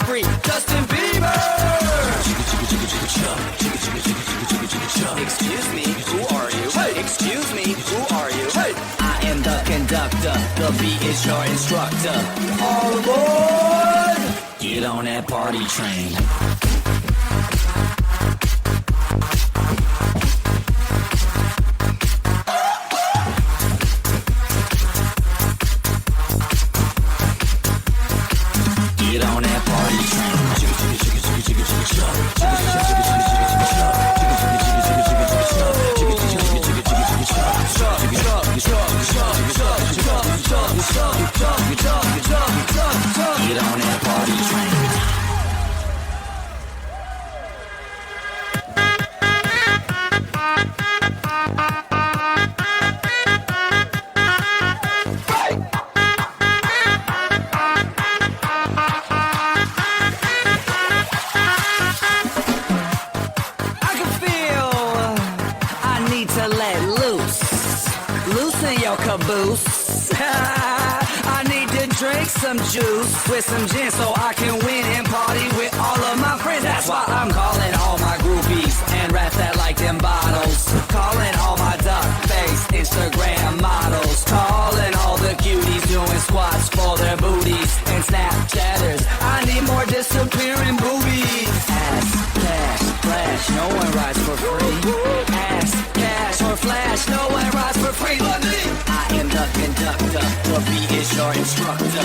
free. Justin Bieber. Excuse me, who are you? Hey. Excuse me, who are you? Hey. I am the conductor. The beat is your instructor. All aboard! Get on that party train. Get on that party train. Get on that party train. Loosen your caboose. I need to drink some juice with some gin so I can win and party with all of my friends. That's why I'm calling all my groupies and rap that like them bottles. Calling all my duck face Instagram models. Calling all the cuties doing squats for their booties and Snapchatters. I need more disappearing boobies. Ass, cash, flash, no one rides for free. Ass, cash, or flash, no one rides for free but me. I am the conductor, the beat is your instructor.